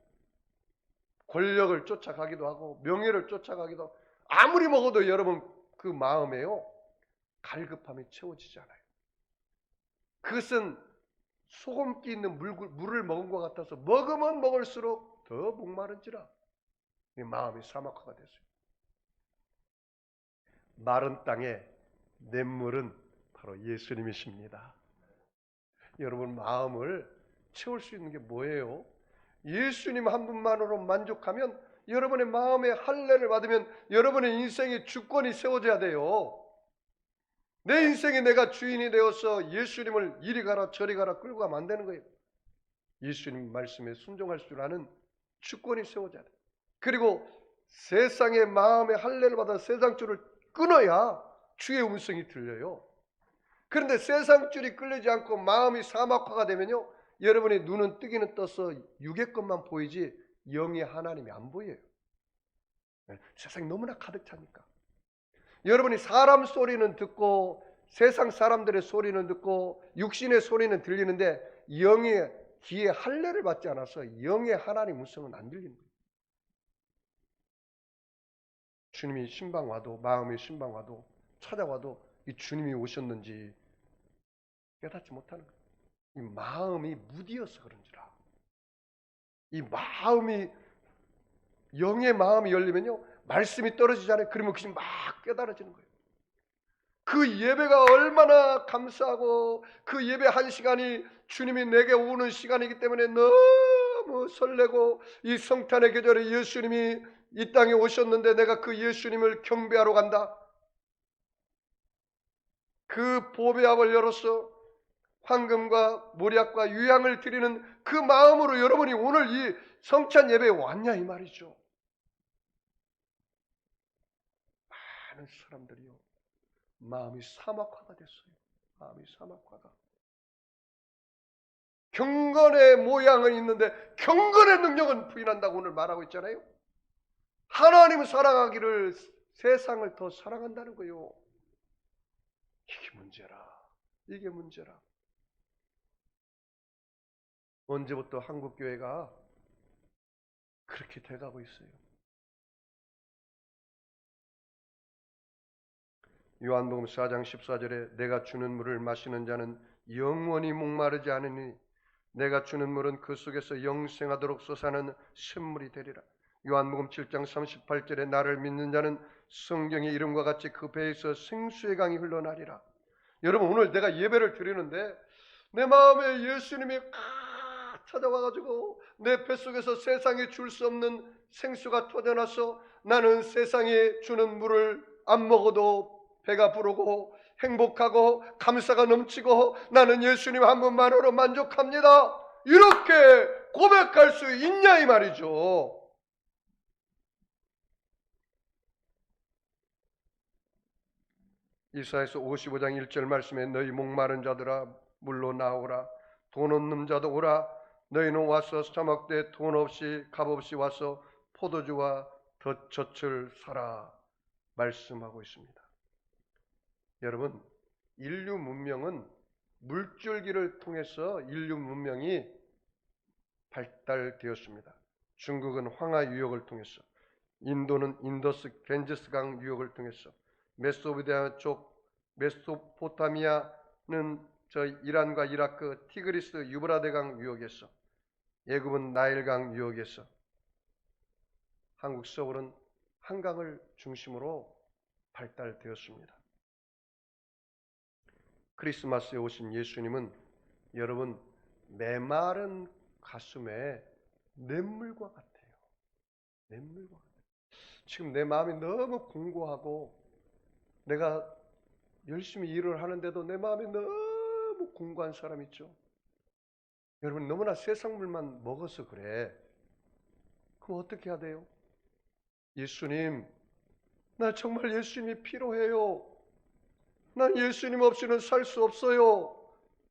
권력을 쫓아가기도 하고 명예를 쫓아가기도 하고, 아무리 먹어도 여러분 그 마음에요, 갈급함이 채워지지 않아요. 그것은 소금기 있는 물을 먹은 것 같아서 먹으면 먹을수록 더 목마른지라 마음이 사막화가 됐어요. 마른 땅에 냇물은 바로 예수님이십니다. 여러분 마음을 채울 수 있는 게 뭐예요? 예수님 한 분만으로 만족하면, 여러분의 마음에 할례를 받으면 여러분의 인생의 주권이 세워져야 돼요. 내 인생에 내가 주인이 되어서 예수님을 이리 가라 저리 가라 끌고 가면 안 되는 거예요. 예수님 말씀에 순종할 줄 아는 주권이 세워져야 돼. 그리고 세상의 마음의 할례를 받아 세상 줄을 끊어야 주의 음성이 들려요. 그런데 세상 줄이 끌리지 않고 마음이 사막화가 되면요, 여러분의 눈은 뜨기는 떠서 육의 것만 보이지 영의 하나님이 안 보여요. 세상이 너무나 가득 차니까. 여러분이 사람 소리는 듣고 세상 사람들의 소리는 듣고 육신의 소리는 들리는데 영의 귀에 할례를 받지 않아서 영의 하나님 음성은 안 들리는 거예요. 주님이 신방 와도, 마음의 신방 와도, 찾아와도 이 주님이 오셨는지 깨닫지 못하는 거예요. 이 마음이 무디어서 그런지라. 이 마음이, 영의 마음이 열리면요, 말씀이 떨어지잖아요. 그러면 그것이 막 깨달아지는 거예요. 그 예배가 얼마나 감사하고 그 예배 한 시간이 주님이 내게 오는 시간이기 때문에 너무 설레고, 이 성탄의 계절에 예수님이 이 땅에 오셨는데 내가 그 예수님을 경배하러 간다. 그 보배압을 열어서 황금과 모략과 유향을 드리는 그 마음으로 여러분이 오늘 이 성찬 예배에 왔냐 이 말이죠. 많은 사람들이요, 마음이 사막화가 됐어요. 마음이 사막화가. 경건의 모양은 있는데 경건의 능력은 부인한다고 오늘 말하고 있잖아요. 하나님을 사랑하기를 세상을 더 사랑한다는 거예요. 이게 문제라. 이게 문제라. 언제부터 한국교회가 그렇게 돼가고 있어요. 요한복음 4장 14절에 내가 주는 물을 마시는 자는 영원히 목마르지 않으니 내가 주는 물은 그 속에서 영생하도록 솟아나는 샘물이 되리라. 요한복음 7장 38절에 나를 믿는 자는 성경의 이름과 같이 그 배에서 생수의 강이 흘러나리라. 여러분, 오늘 내가 예배를 드리는데 내 마음에 예수님이 찾아와가지고 내 뱃속에서 세상에 줄 수 없는 생수가 터져나서 나는 세상에 주는 물을 안 먹어도 배가 부르고 행복하고 감사가 넘치고 나는 예수님 한 분만으로 만족합니다. 이렇게 고백할 수 있냐 이 말이죠. 이사야서 55장 1절 말씀에 너희 목마른 자들아 물로 나오라. 돈 없는 자도 오라. 너희는 와서 사막대 돈 없이 값 없이 와서 포도주와 젖을 사라 말씀하고 있습니다. 여러분, 인류 문명은 물줄기를 통해서 인류 문명이 발달되었습니다. 중국은 황하 유역을 통해서, 인도는 인더스 겐제스강 유역을 통해서, 메소포타미아 쪽 메소포타미아는 저 이란과 이라크 티그리스 유브라데강 유역에서, 애굽은 나일강 유역에서, 한국 서울은 한강을 중심으로 발달되었습니다. 크리스마스에 오신 예수님은 여러분 메마른 가슴에 냇물과 같아요. 냇물과 같아요. 지금 내 마음이 너무 공고하고 내가 열심히 일을 하는데도 내 마음이 너무 공고한 사람 있죠. 여러분, 너무나 세상 물만 먹어서 그래. 그럼 어떻게 해야 돼요? 예수님, 나 정말 예수님이 필요해요. 난 예수님 없이는 살 수 없어요.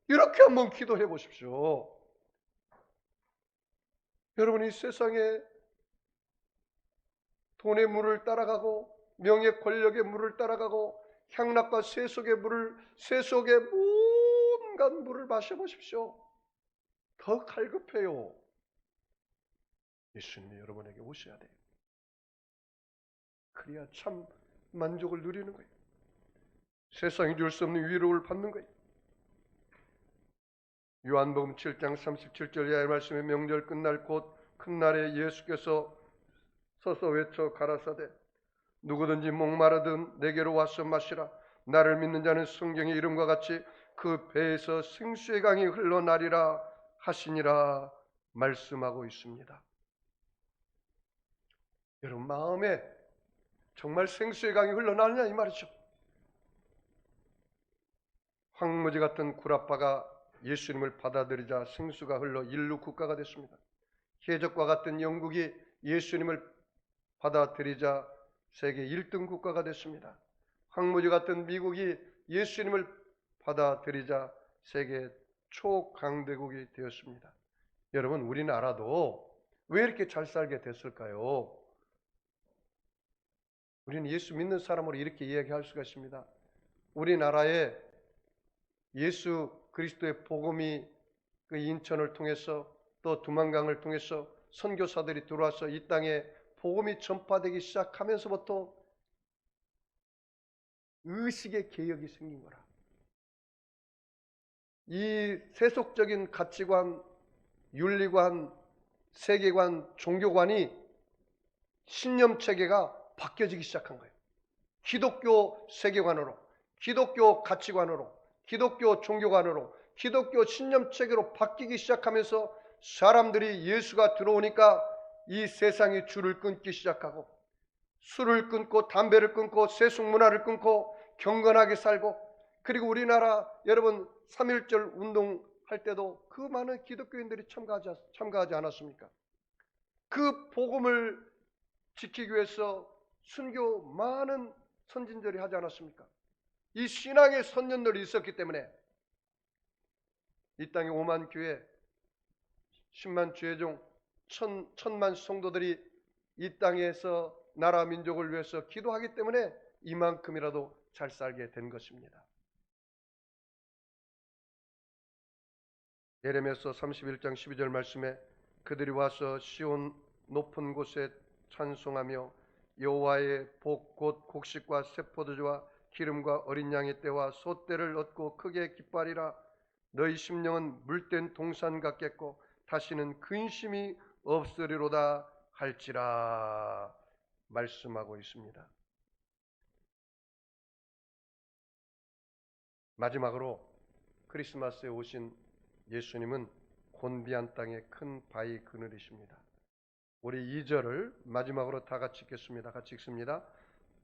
이렇게 한번 기도해 보십시오. 여러분이 세상에 돈의 물을 따라가고 명예 권력의 물을 따라가고 향락과 세속의 물을, 세속의 온갖 물을 마셔보십시오. 더 갈급해요. 예수님이 여러분에게 오셔야 돼요. 그래야 참 만족을 누리는 거예요. 세상이 줄 수 없는 위로를 받는 거예요. 요한복음 7장 37절 이하의 말씀에 명절 끝날 곧 큰 날에 예수께서 서서 외쳐 가라사대 누구든지 목마르든 내게로 와서 마시라. 나를 믿는 자는 성경의 이름과 같이 그 배에서 생수의 강이 흘러나리라 하시니라 말씀하고 있습니다. 여러분 마음에 정말 생수의 강이 흘러나느냐 이 말이죠. 황무지 같은 구라파가 예수님을 받아들이자 생수가 흘러 인류 국가가 됐습니다. 해적과 같은 영국이 예수님을 받아들이자 세계 1등 국가가 됐습니다. 황무지 같은 미국이 예수님을 받아들이자 세계 초강대국이 되었습니다. 여러분, 우리나라도 왜 이렇게 잘 살게 됐을까요? 우리는 예수 믿는 사람으로 이렇게 이야기할 수가 있습니다. 우리나라에 예수 그리스도의 복음이 그 인천을 통해서 또 두만강을 통해서 선교사들이 들어와서 이 땅에 복음이 전파되기 시작하면서부터 의식의 개혁이 생긴 거라. 이 세속적인 가치관, 윤리관, 세계관, 종교관이 신념 체계가 바뀌어지기 시작한 거예요. 기독교 세계관으로, 기독교 가치관으로, 기독교 종교관으로, 기독교 신념 체계로 바뀌기 시작하면서 사람들이 예수가 들어오니까 이 세상이 줄을 끊기 시작하고 술을 끊고 담배를 끊고 세속 문화를 끊고 경건하게 살고, 그리고 우리나라 여러분 3.1절 운동할 때도 그 많은 기독교인들이 참가하지 않았습니까? 그 복음을 지키기 위해서 순교 많은 선진들이 하지 않았습니까? 이 신앙의 선전들이 있었기 때문에 이 땅에 5만 교회, 10만 죄종, 1,000만 성도들이 이 땅에서 나라 민족을 위해서 기도하기 때문에 이만큼이라도 잘 살게 된 것입니다. 예레미야서 31장 12절 말씀에 그들이 와서 시온 높은 곳에 찬송하며 여호와의 복 곧 곡식과 새포도주와 기름과 어린 양의 떼와 소떼를 얻고 크게 기뻐하리라. 너희 심령은 물된 동산 같겠고 다시는 근심이 없으리로다 할지라 말씀하고 있습니다. 마지막으로 크리스마스에 오신 예수님은 곤비한 땅의 큰 바위 그늘이십니다. 우리 2절을 마지막으로 다 같이 읽겠습니다. 같이 읽습니다.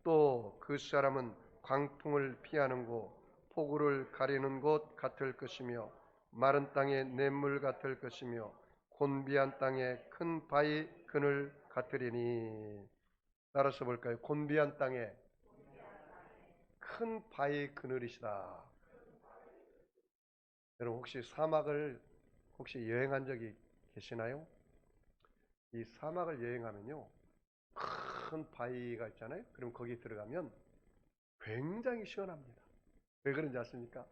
또 그 사람은 광풍을 피하는 곳, 폭우를 가리는 곳 같을 것이며 마른 땅의 냇물 같을 것이며 곤비한 땅의 큰 바위 그늘 같으리니. 따라서 볼까요? 곤비한 땅에 큰 바위 그늘이시다. 여러분 혹시 사막을 여행한 적이 계시나요? 이 사막을 여행하면요, 큰 바위가 있잖아요. 그럼 거기 들어가면 굉장히 시원합니다. 왜 그런지 아십니까?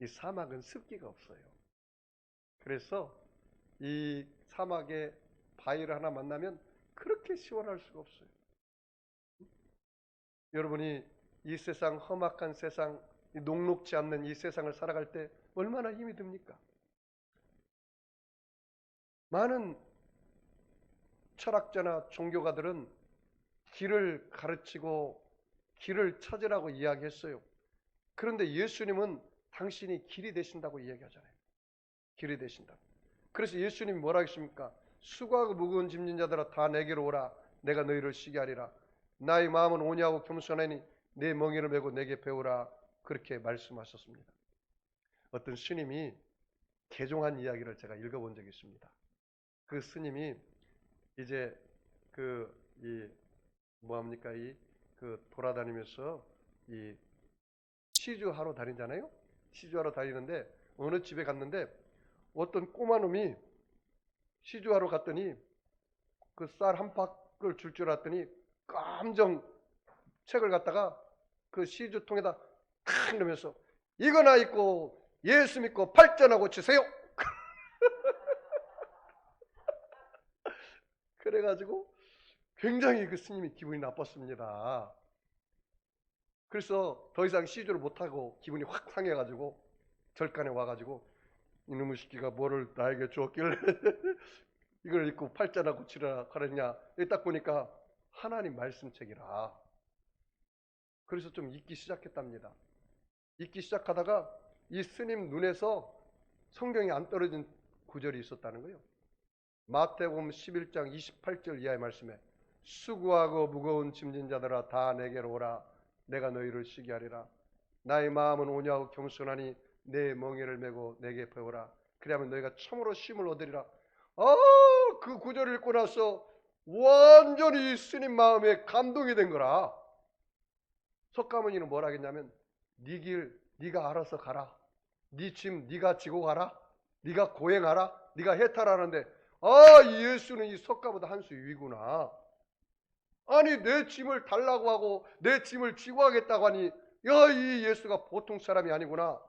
이 사막은 습기가 없어요. 그래서 이 사막에 바위를 하나 만나면 그렇게 시원할 수가 없어요. 여러분이 이 세상, 험악한 세상, 이 녹록지 않는 이 세상을 살아갈 때 얼마나 힘이 듭니까? 많은 철학자나 종교가들은 길을 가르치고 길을 찾으라고 이야기했어요. 그런데 예수님은 당신이 길이 되신다고 이야기하잖아요. 길이 되신다고. 그래서 예수님이 뭐라 했습니까? 수고하고 무거운 짐진 자들아 다 내게로 오라. 내가 너희를 쉬게 하리라. 나의 마음은 온유하고 겸손하니 내 멍에를 메고 내게 배우라. 그렇게 말씀하셨습니다. 어떤 스님이 개종한 이야기를 제가 읽어본 적이 있습니다. 그 스님이 이제 돌아다니면서 이 시주하러 다니잖아요. 시주하러 다니는데 어느 집에 갔는데 어떤 꼬마 놈이 시주하러 갔더니 그 쌀 한 팍을 줄 알았더니 깜정 책을 갖다가 그 시주통에다 탁 넣으면서 이거나 입고 예수 믿고 팔전하고 치세요. 그래가지고 굉장히 그 스님이 기분이 나빴습니다. 그래서 더 이상 시주를 못하고 기분이 확 상해가지고 절간에 와가지고 이놈의 새끼가 뭐를 나에게 주었길래 이걸 입고 팔자라고 치라 그러냐. 딱 보니까 하나님 말씀책이라. 그래서 좀 읽기 시작했답니다. 읽기 시작하다가 이 스님 눈에서 성경이 안 떨어진 구절이 있었다는 거예요. 마태복음 11장 28절 이하의 말씀에 수고하고 무거운 짐진 자들아 다 내게로 오라. 내가 너희를 쉬게 하리라. 나의 마음은 온유하고 겸손하니 내 멍에를 메고 내게 배우라. 그리하면 너희가 참으로 쉼을 얻으리라. 그 구절을 읽고 나서 완전히 스님 마음에 감동이 된 거라. 석가모니는 뭐라 하겠냐면 네 길 네가 알아서 가라. 네 짐 네가 지고 가라. 네가 고행하라. 네가 해탈하는데 이 예수는 이 석가보다 한 수 위구나. 아니 내 짐을 달라고 하고 내 짐을 지고 하겠다고 하니 이 예수가 보통 사람이 아니구나.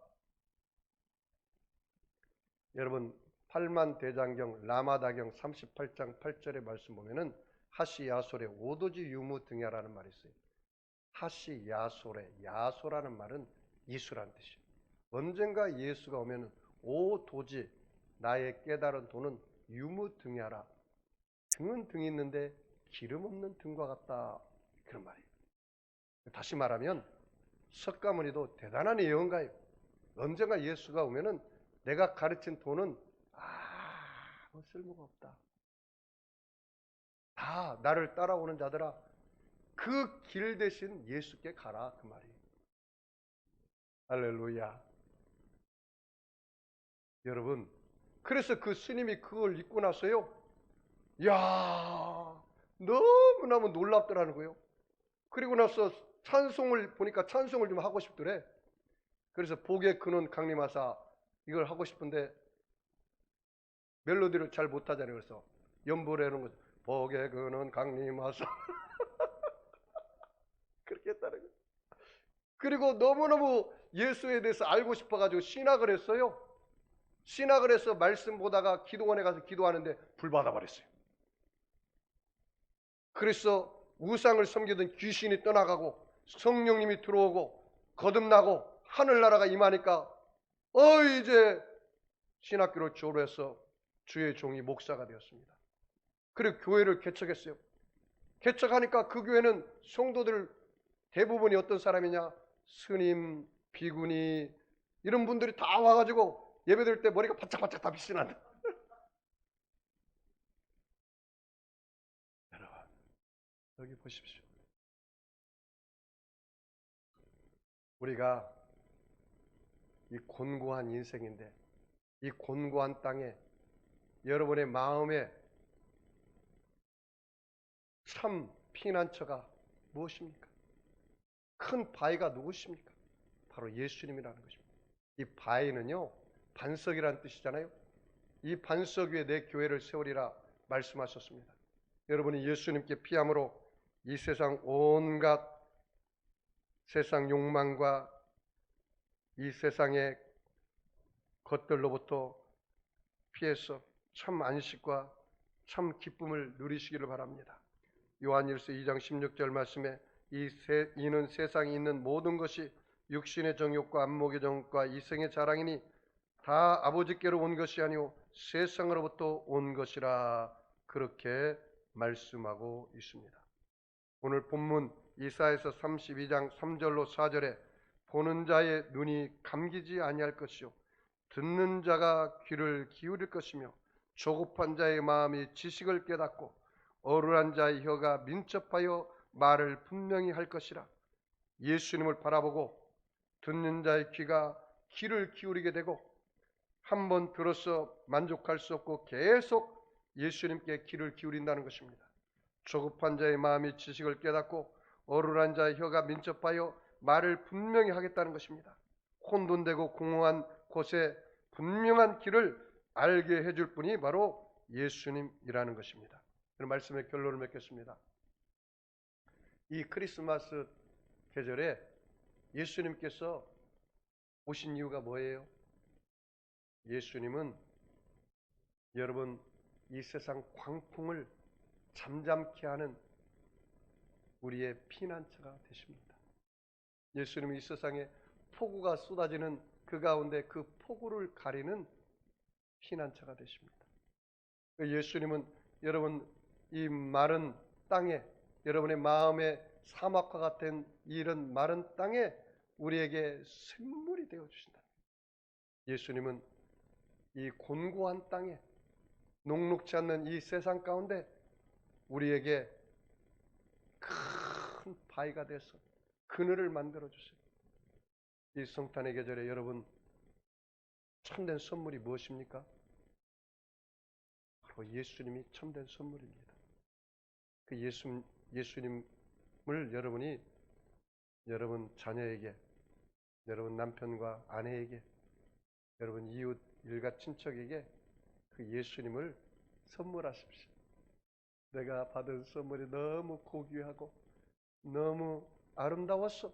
여러분 팔만대장경 라마다경 38장 8절의 말씀 보면은 하시야솔의 오도지 유무등야라는 말이 있어요. 하시야솔의 야소라는 말은 이수라는 뜻이에요. 언젠가 예수가 오면은 오도지 나의 깨달은 도는 유무등야라. 등은 등이 있는데 기름 없는 등과 같다. 그런 말이에요. 다시 말하면 석가모니도 대단한 예언가예요. 언젠가 예수가 오면은 내가 가르친 도는 아무 쓸모가 없다. 다 나를 따라오는 자들아 그 길 대신 예수께 가라 그 말이에요. 할렐루야. 여러분 그래서 그 스님이 그걸 읽고 나서요. 야 너무너무 놀랍더라는 거예요. 그리고 나서 찬송을 보니까 찬송을 좀 하고 싶더래. 그래서 복의 근원 강림하사 이걸 하고 싶은데 멜로디를 잘 못하잖아요. 그래서 연보를 해놓은 거죠. 복의 근원 강림하사 그렇게 했다는 거예요. 그리고 너무너무 예수에 대해서 알고 싶어가지고 신학을 했어요. 신학을 해서 말씀 보다가 기도원에 가서 기도하는데 불 받아버렸어요. 그래서 우상을 섬기던 귀신이 떠나가고 성령님이 들어오고 거듭나고 하늘나라가 임하니까 이제 신학교를 졸업해서 주의 종이 목사가 되었습니다. 그리고 교회를 개척했어요. 개척하니까 그 교회는 성도들 대부분이 어떤 사람이냐? 스님, 비구니 이런 분들이 다 와가지고 예배드릴 때 머리가 바짝바짝 다 빛이 난다. 여러분 여기 보십시오. 우리가 이 곤고한 인생인데 이 곤고한 땅에 여러분의 마음에 참 피난처가 무엇입니까? 큰 바위가 누구십니까? 바로 예수님이라는 것입니다. 이 바위는요 반석이라는 뜻이잖아요. 이 반석 위에 내 교회를 세우리라 말씀하셨습니다. 여러분이 예수님께 피함으로 이 세상 온갖 세상 욕망과 이 세상의 것들로부터 피해서 참 안식과 참 기쁨을 누리시기를 바랍니다. 요한일서 2장 16절 말씀에 이는 세상에 있는 모든 것이 육신의 정욕과 안목의 정욕과 이생의 자랑이니 다 아버지께로 온 것이 아니오 세상으로부터 온 것이라 그렇게 말씀하고 있습니다. 오늘 본문 이사야서 32장 3절로 4절에 보는 자의 눈이 감기지 아니할 것이요 듣는 자가 귀를 기울일 것이며 조급한 자의 마음이 지식을 깨닫고 어른한 자의 혀가 민첩하여 말을 분명히 할 것이라. 예수님을 바라보고 듣는 자의 귀를 기울이게 되고 한번 들어서 만족할 수 없고 계속 예수님께 귀를 기울인다는 것입니다. 조급한 자의 마음이 지식을 깨닫고 어른한 자의 혀가 민첩하여 말을 분명히 하겠다는 것입니다. 혼돈되고 공허한 곳에 분명한 길을 알게 해줄 분이 바로 예수님이라는 것입니다. 그런 말씀의 결론을 맺겠습니다. 이 크리스마스 계절에 예수님께서 오신 이유가 뭐예요? 예수님은 여러분 이 세상 광풍을 잠잠케 하는 우리의 피난처가 되십니다. 예수님은 이 세상에 폭우가 쏟아지는 그 가운데 그 폭우를 가리는 피난처가 되십니다. 예수님은 여러분 이 마른 땅에 여러분의 마음의 사막과 같은 이런 마른 땅에 우리에게 샘물이 되어 주신다. 예수님은 이 곤고한 땅에 녹록지 않는 이 세상 가운데 우리에게 큰 바위가 돼서 그늘을 만들어 주세요. 이 성탄의 계절에 여러분 참된 선물이 무엇입니까? 바로 예수님이 참된 선물입니다. 그 예수님을 여러분이 여러분 자녀에게, 여러분 남편과 아내에게, 여러분 이웃 일가 친척에게 그 예수님을 선물하십시오. 내가 받은 선물이 너무 고귀하고 너무 아름다웠어.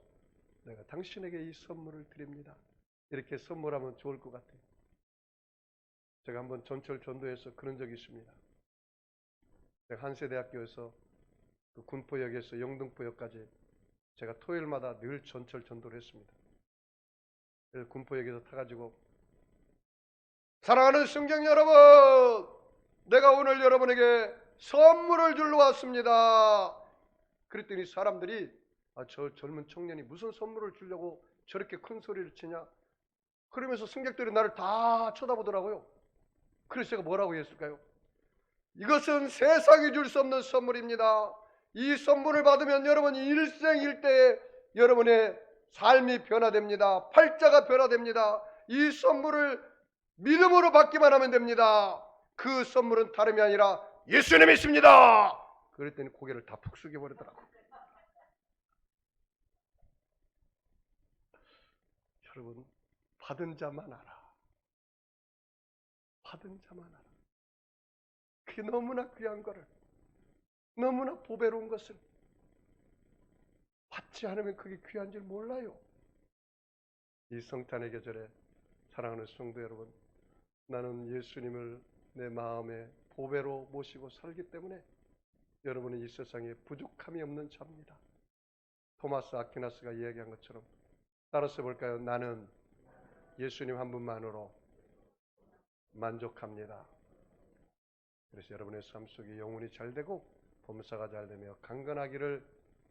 내가 당신에게 이 선물을 드립니다. 이렇게 선물하면 좋을 것 같아요. 제가 한번 전철 전도해서 그런 적이 있습니다. 제가 한세대학교에서 그 군포역에서 영등포역까지 제가 토요일마다 늘 전철 전도를 했습니다. 그래서 군포역에서 타가지고 사랑하는 승객 여러분, 내가 오늘 여러분에게 선물을 주러 왔습니다. 그랬더니 사람들이 저 젊은 청년이 무슨 선물을 주려고 저렇게 큰 소리를 치냐? 그러면서 승객들이 나를 다 쳐다보더라고요. 그래서 제가 뭐라고 했을까요? 이것은 세상이 줄 수 없는 선물입니다. 이 선물을 받으면 여러분이 일생일대에 여러분의 삶이 변화됩니다. 팔자가 변화됩니다. 이 선물을 믿음으로 받기만 하면 됩니다. 그 선물은 다름이 아니라 예수님이십니다. 그랬더니 고개를 다 푹 숙여버리더라고요. 여러분, 받은 자만 알아. 받은 자만 알아. 그게 너무나 귀한 거를, 너무나 보배로운 것을 받지 않으면 그게 귀한 줄 몰라요. 이 성탄의 계절에 사랑하는 성도 여러분, 나는 예수님을 내 마음에 보배로 모시고 살기 때문에 여러분은 이 세상에 부족함이 없는 자입니다. 토마스 아퀴나스가 이야기한 것처럼 따라서 볼까요? 나는 예수님 한 분만으로 만족합니다. 그래서 여러분의 삶 속에 영혼이 잘 되고 범사가 잘 되며 강건하기를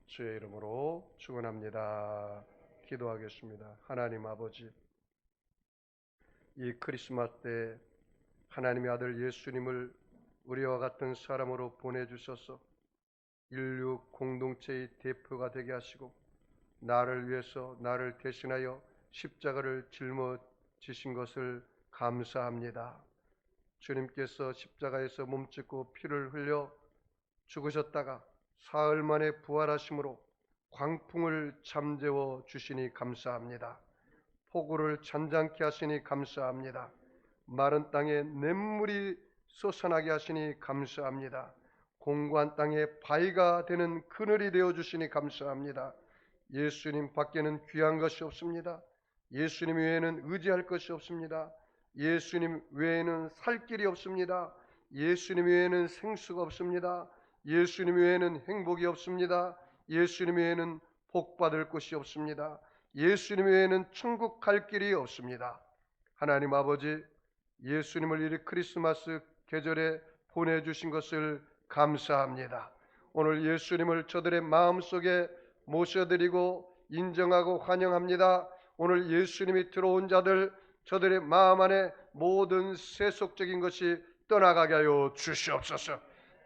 주의 이름으로 축원합니다. 기도하겠습니다. 하나님 아버지, 이 크리스마스 때 하나님의 아들 예수님을 우리와 같은 사람으로 보내주셔서 인류 공동체의 대표가 되게 하시고 나를 위해서, 나를 대신하여 십자가를 짊어지신 것을 감사합니다. 주님께서 십자가에서 몸짓고 피를 흘려 죽으셨다가 사흘 만에 부활하심으로 광풍을 잠재워 주시니 감사합니다. 폭우를 잔잔케 하시니 감사합니다. 마른 땅에 냇물이 솟아나게 하시니 감사합니다. 공고한 땅에 바위가 되는 그늘이 되어 주시니 감사합니다. 예수님 밖에는 귀한 것이 없습니다. 예수님 외에는 의지할 것이 없습니다. 예수님 외에는 살 길이 없습니다. 예수님 외에는 생수가 없습니다. 예수님 외에는 행복이 없습니다. 예수님 외에는 복받을 곳이 없습니다. 예수님 외에는 천국 갈 길이 없습니다. 하나님 아버지, 예수님을 이 크리스마스 계절에 보내주신 것을 감사합니다. 오늘 예수님을 저들의 마음속에 모셔드리고 인정하고 환영합니다. 오늘 예수님이 들어온 자들, 저들의 마음 안에 모든 세속적인 것이 떠나가게 하여 주시옵소서.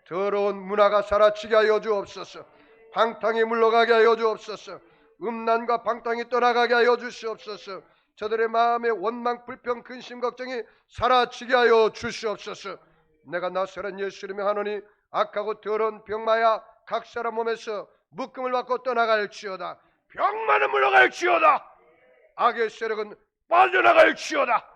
더러운 문화가 사라지게 하여 주옵소서. 방탕이 물러가게 하여 주옵소서. 음란과 방탕이 떠나가게 하여 주시옵소서. 저들의 마음의 원망, 불평, 근심, 걱정이 사라지게 하여 주시옵소서. 내가 나사렛 예수님의 하노니 악하고 더러운 병마야 각 사람 몸에서 묶음을 받고 떠나갈지어다. 병마는 물러갈지어다. 악의 세력은 빠져나갈지어다.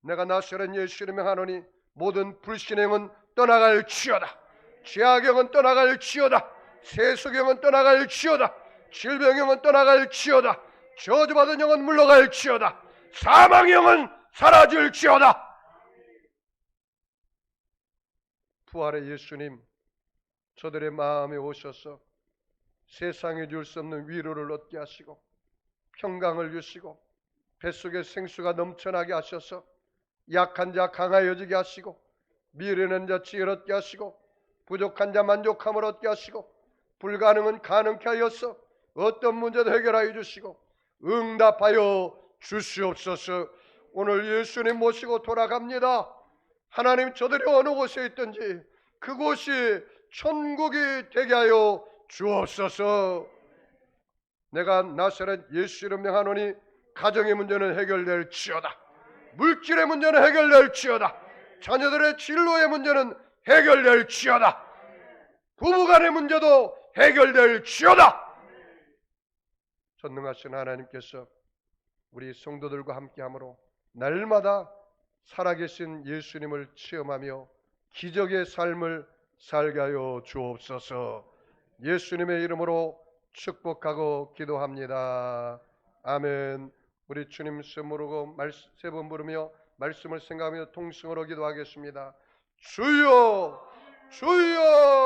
내가 나사렛 예수님의 하노니 모든 불신의 영은 떠나갈지어다. 죄악의 영은 떠나갈지어다. 세속의 영은 떠나갈지어다. 질병의 영은 떠나갈지어다. 저주받은 영은 물러갈지어다. 사망의 영은 사라질지어다. 부활의 예수님, 저들의 마음에 오셔서 세상에 줄 수 없는 위로를 얻게 하시고 평강을 주시고 뱃속에 생수가 넘쳐나게 하셔서 약한 자 강하여지게 하시고 미련한 자 지혜를 얻게 하시고 부족한 자 만족함을 얻게 하시고 불가능은 가능케 하여서 어떤 문제도 해결하여 주시고 응답하여 주시옵소서. 오늘 예수님 모시고 돌아갑니다. 하나님, 저들이 어느 곳에 있든지 그곳이 천국이 되게 하여 주옵소서. 내가 나사렛 예수 이름 명하노니 가정의 문제는 해결될지어다. 물질의 문제는 해결될지어다. 자녀들의 진로의 문제는 해결될지어다. 부부간의 문제도 해결될지어다. 전능하신 하나님께서 우리 성도들과 함께함으로 날마다 살아계신 예수님을 체험하며 기적의 삶을 살게 하여 주옵소서. 예수님의 이름으로 축복하고 기도합니다. 아멘. 우리 주님 부르고 세 번 부르며 말씀을 생각하며 통성으로 기도하겠습니다. 주여, 주여.